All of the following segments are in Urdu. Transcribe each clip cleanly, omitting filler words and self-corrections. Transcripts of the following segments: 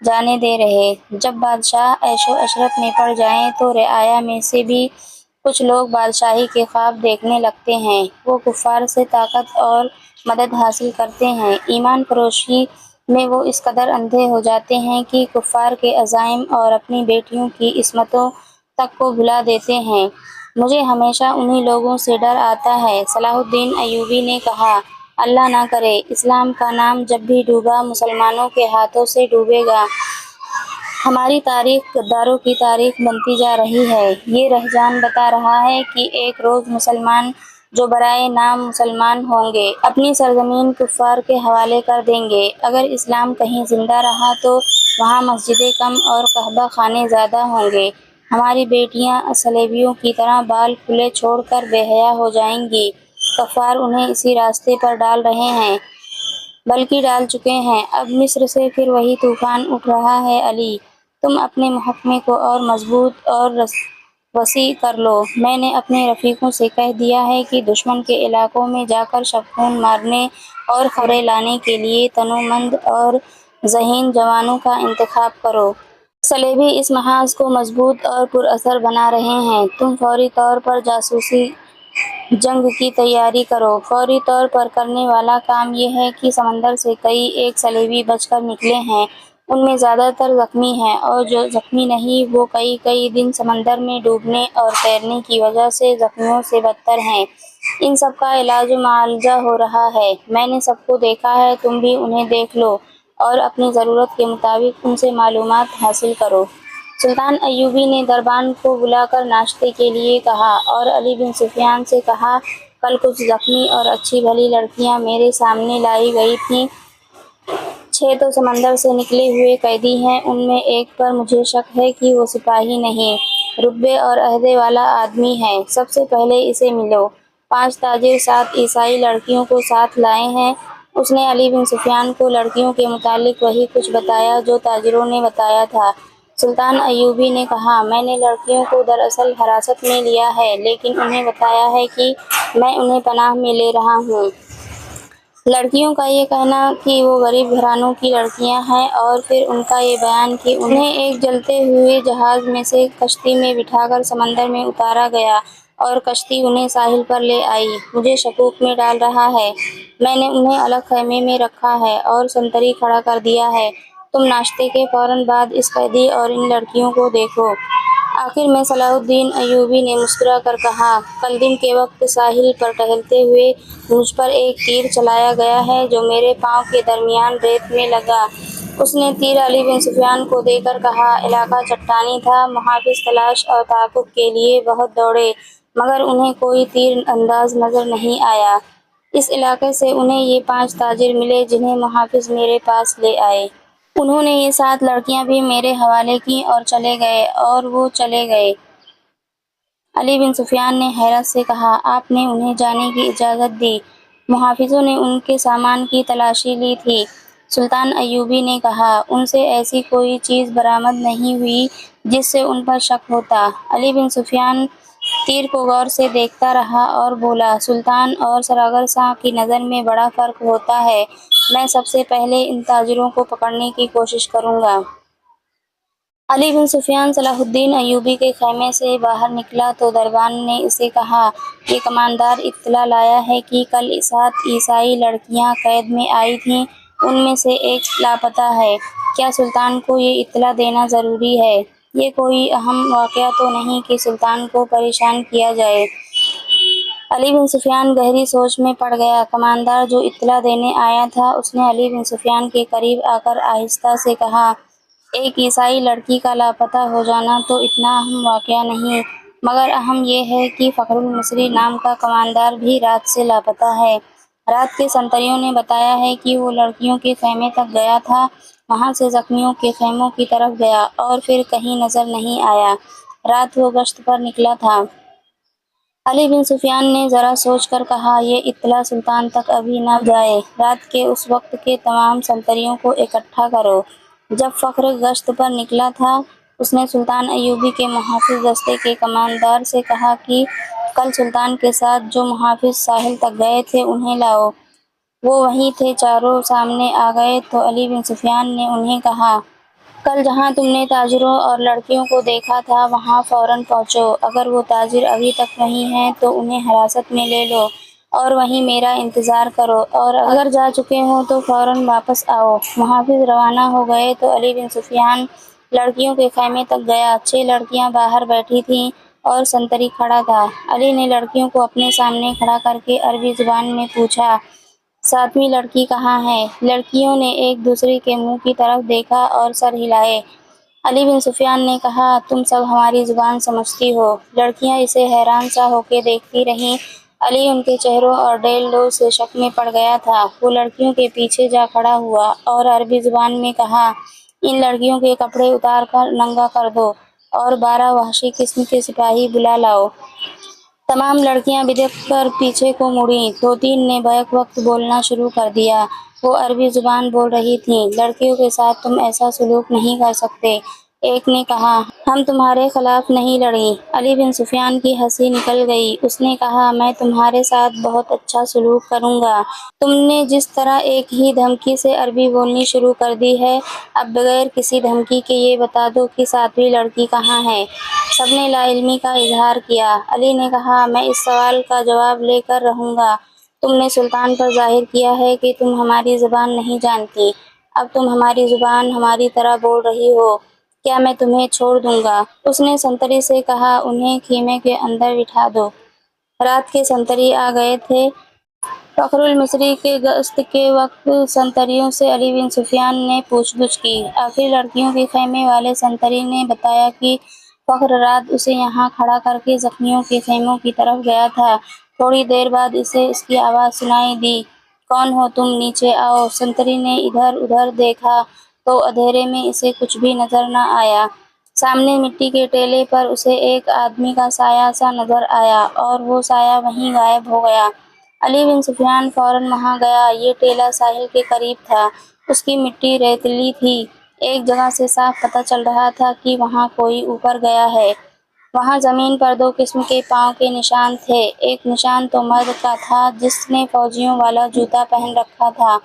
جانے دے رہے۔ جب بادشاہ عیش و عشرت میں پڑ جائیں تو رعایا میں سے بھی کچھ لوگ بادشاہی کے خواب دیکھنے لگتے ہیں۔ وہ کفار سے طاقت اور مدد حاصل کرتے ہیں۔ ایمان فروشی میں وہ اس قدر اندھے ہو جاتے ہیں کہ کفار کے عزائم اور اپنی بیٹیوں کی عصمتوں تک کو بھلا دیتے ہیں۔ مجھے ہمیشہ انہی لوگوں سے ڈر آتا ہے۔ صلاح الدین ایوبی نے کہا، اللہ نہ کرے اسلام کا نام جب بھی ڈوبا مسلمانوں کے ہاتھوں سے ڈوبے گا۔ ہماری تاریخ غداروں کی تاریخ بنتی جا رہی ہے۔ یہ رہزان بتا رہا ہے کہ ایک روز مسلمان جو برائے نام مسلمان ہوں گے اپنی سرزمین کفار کے حوالے کر دیں گے۔ اگر اسلام کہیں زندہ رہا تو وہاں مسجدیں کم اور کعبہ خانے زیادہ ہوں گے۔ ہماری بیٹیاں صلیبیوں کی طرح بال کھلے چھوڑ کر بے حیا ہو جائیں گی۔ کفار انہیں اسی راستے پر ڈال رہے ہیں بلکہ ڈال چکے ہیں۔ اب مصر سے پھر وہی طوفان اٹھ رہا ہے۔ علی، تم اپنے محکمے کو اور مضبوط اور وسیع کر لو۔ میں نے اپنے رفیقوں سے کہہ دیا ہے کہ دشمن کے علاقوں میں جا کر شب خون مارنے اور خبریں لانے کے لیے تنومند اور ذہین جوانوں کا انتخاب کرو۔ صلیبی اس محاذ کو مضبوط اور پر اثر بنا رہے ہیں۔ تم فوری طور پر جاسوسی جنگ کی تیاری کرو۔ فوری طور پر کرنے والا کام یہ ہے کہ سمندر سے کئی ایک صلیبی بچ کر نکلے ہیں۔ ان میں زیادہ تر زخمی ہیں اور جو زخمی نہیں وہ کئی دن سمندر میں ڈوبنے اور تیرنے کی وجہ سے زخمیوں سے بدتر ہیں۔ ان سب کا علاج و معالجہ ہو رہا ہے۔ میں نے سب کو دیکھا ہے، تم بھی انہیں دیکھ لو اور اپنی ضرورت کے مطابق ان سے معلومات حاصل کرو۔ سلطان ایوبی نے دربان کو بلا کر ناشتے کے لیے کہا اور علی بن سفیان سے کہا، کل کچھ زخمی اور اچھی بھلی لڑکیاں میرے سامنے لائی گئی تھیں۔ 6 تو سمندر سے نکلے ہوئے قیدی ہیں۔ ان میں ایک پر مجھے شک ہے کہ وہ سپاہی نہیں، رتبے اور عہدے والا آدمی ہے۔ سب سے پہلے اسے ملو۔ 5 تاجر 7 عیسائی لڑکیوں کو ساتھ لائے ہیں۔ اس نے علی بن سفیان کو لڑکیوں کے متعلق وہی کچھ بتایا جو تاجروں نے بتایا تھا۔ سلطان ایوبی نے کہا، میں نے لڑکیوں کو دراصل حراست میں لیا ہے لیکن انہیں بتایا ہے کہ میں انہیں پناہ میں لے رہا ہوں۔ لڑکیوں کا یہ کہنا کہ وہ غریب گھرانوں کی لڑکیاں ہیں اور پھر ان کا یہ بیان کہ انہیں ایک جلتے ہوئے جہاز میں سے کشتی میں بٹھا کر سمندر میں اتارا گیا اور کشتی انہیں ساحل پر لے آئی، مجھے شکوک میں ڈال رہا ہے۔ میں نے انہیں الگ خیمے میں رکھا ہے اور سنتری کھڑا کر دیا ہے۔ تم ناشتے کے فوراً بعد اس قیدی اور ان لڑکیوں کو دیکھو۔ آخر میں صلاح الدین ایوبی نے مسکرا کر کہا، کل دن کے وقت ساحل پر ٹہلتے ہوئے مجھ پر ایک تیر چلایا گیا ہے جو میرے پاؤں کے درمیان ریت میں لگا۔ اس نے تیر علی بن سفیان کو دے کر کہا، علاقہ چٹانی تھا، محافظ تلاش اور تعاقب کے لیے بہت دوڑے مگر انہیں کوئی تیر انداز نظر نہیں آیا۔ اس علاقے سے انہیں یہ 5 تاجر ملے جنہیں محافظ میرے پاس لے آئے۔ انہوں نے یہ 7 لڑکیاں بھی میرے حوالے کیں اور چلے گئے اور وہ چلے گئے۔ علی بن سفیان نے حیرت سے کہا، آپ نے انہیں جانے کی اجازت دی؟ محافظوں نے ان کے سامان کی تلاشی لی تھی۔ سلطان ایوبی نے کہا، ان سے ایسی کوئی چیز برآمد نہیں ہوئی جس سے ان پر شک ہوتا۔ علی بن سفیان تیر کو غور سے دیکھتا رہا اور بولا، سلطان اور سرگر شاہ کی نظر میں بڑا فرق ہوتا ہے۔ میں سب سے پہلے ان تاجروں کو پکڑنے کی کوشش کروں گا۔ علی بن سفیان صلاح الدین ایوبی کے خیمے سے باہر نکلا تو دربان نے اسے کہا، یہ کماندار اطلاع لایا ہے کہ کل 7 عیسائی لڑکیاں قید میں آئی تھیں، ان میں سے ایک لاپتہ ہے۔ کیا سلطان کو یہ اطلاع دینا ضروری ہے؟ یہ کوئی اہم واقعہ تو نہیں کہ سلطان کو پریشان کیا جائے؟ علی بن سفیان گہری سوچ میں پڑ گیا۔ کماندار جو اطلاع دینے آیا تھا اس نے علی بن سفیان کے قریب آ کر آہستہ سے کہا، ایک عیسائی لڑکی کا لاپتہ ہو جانا تو اتنا اہم واقعہ نہیں، مگر اہم یہ ہے کہ فخر المصری نام کا کماندار بھی رات سے لاپتہ ہے۔ رات کے سنتریوں نے بتایا ہے کہ وہ لڑکیوں کے خیمے تک گیا تھا، وہاں سے زخمیوں کے خیموں کی طرف گیا اور پھر کہیں نظر نہیں آیا۔ رات وہ گشت پر نکلا تھا۔ علی بن سفیان نے ذرا سوچ کر کہا، یہ اطلاع سلطان تک ابھی نہ جائے۔ رات کے اس وقت کے تمام سنتریوں کو اکٹھا کرو۔ جب فخر گشت پر نکلا تھا اس نے سلطان ایوبی کے محافظ دستے کے کماندار سے کہا کہ کل سلطان کے ساتھ جو محافظ ساحل تک گئے تھے انہیں لاؤ۔ وہ وہیں تھے۔ چاروں سامنے آ گئے تو علی بن سفیان نے انہیں کہا، کل جہاں تم نے تاجروں اور لڑکیوں کو دیکھا تھا وہاں فوراً پہنچو۔ اگر وہ تاجر ابھی تک وہیں ہیں تو انہیں حراست میں لے لو اور وہیں میرا انتظار کرو، اور اگر جا چکے ہوں تو فوراً واپس آؤ۔ محافظ روانہ ہو گئے تو علی بن سفیان لڑکیوں کے خیمے تک گیا۔ 6 لڑکیاں باہر بیٹھی تھیں اور سنتری کھڑا تھا۔ علی نے لڑکیوں کو اپنے سامنے کھڑا کر کے عربی زبان میں پوچھا، 7ویں لڑکی کہاں ہے؟ لڑکیوں نے ایک دوسرے کے منہ کی طرف دیکھا اور سر ہلائے۔ علی بن سفیان نے کہا، تم سب ہماری زبان سمجھتی ہو؟ لڑکیاں اسے حیران سا ہو کے دیکھتی رہیں۔ علی ان کے چہروں اور ڈیل ڈول سے شک میں پڑ گیا تھا۔ وہ لڑکیوں کے پیچھے جا کھڑا ہوا اور عربی زبان میں کہا، ان لڑکیوں کے کپڑے اتار کر ننگا کر دو اور 12 وحشی قسم کے سپاہی بلا لاؤ۔ تمام لڑکیاں بدک کر پیچھے کو مڑیں۔ 2-3 نے بیک وقت بولنا شروع کر دیا۔ وہ عربی زبان بول رہی تھیں، لڑکیوں کے ساتھ تم ایسا سلوک نہیں کر سکتے۔ ایک نے کہا، ہم تمہارے خلاف نہیں لڑیں۔ علی بن سفیان کی ہنسی نکل گئی۔ اس نے کہا، میں تمہارے ساتھ بہت اچھا سلوک کروں گا۔ تم نے جس طرح ایک ہی دھمکی سے عربی بولنی شروع کر دی ہے، اب بغیر کسی دھمکی کے یہ بتا دو کہ 7ویں لڑکی کہاں ہے۔ سب نے لا علمی کا اظہار کیا۔ علی نے کہا، میں اس سوال کا جواب لے کر رہوں گا۔ تم نے سلطان پر ظاہر کیا ہے کہ تم ہماری زبان نہیں جانتی۔ اب تم ہماری زبان ہماری طرح بول رہی ہو، کیا میں تمہیں چھوڑ دوں گا؟ اس نے سنتری سے کہا، انہیں خیمے کے اندر بٹھا دو۔ رات کے سنتری آ گئے تھے۔ فخر المصری کے گشت کے وقت سنتریوں سے علی بن سفیان نے پوچھ گچھ کی۔ آخر لڑکیوں کے خیمے والے سنتری نے بتایا کہ فخر رات اسے یہاں کھڑا کر کے زخمیوں کے خیموں کی طرف گیا تھا۔ تھوڑی دیر بعد اسے اس کی آواز سنائی دی، کون ہو تم؟ نیچے آؤ۔ سنتری نے ادھر ادھر دیکھا تو اندھیرے میں اسے کچھ بھی نظر نہ آیا۔ سامنے مٹی کے ٹیلے پر اسے ایک آدمی کا سایہ سا نظر آیا اور وہ سایہ وہیں غائب ہو گیا۔ علی بن سفیان فوراً وہاں گیا۔ یہ ٹیلہ ساحل کے قریب تھا۔ اس کی مٹی ریتلی تھی۔ ایک جگہ سے صاف پتہ چل رہا تھا کہ وہاں کوئی اوپر گیا ہے۔ وہاں زمین پر 2 قسم کے پاؤں کے نشان تھے۔ ایک نشان تو مرد کا تھا جس نے فوجیوں والا جوتا پہن رکھا تھا،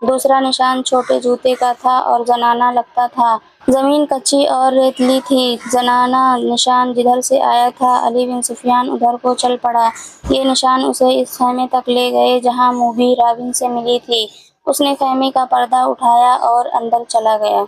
دوسرا نشان چھوٹے جوتے کا تھا اور زنانہ لگتا تھا۔ زمین کچی اور ریتلی تھی۔ زنانہ نشان جدھر سے آیا تھا علی بن سفیان ادھر کو چل پڑا۔ یہ نشان اسے اس خیمے تک لے گئے جہاں موبی راون سے ملی تھی۔ اس نے خیمے کا پردہ اٹھایا اور اندر چلا گیا۔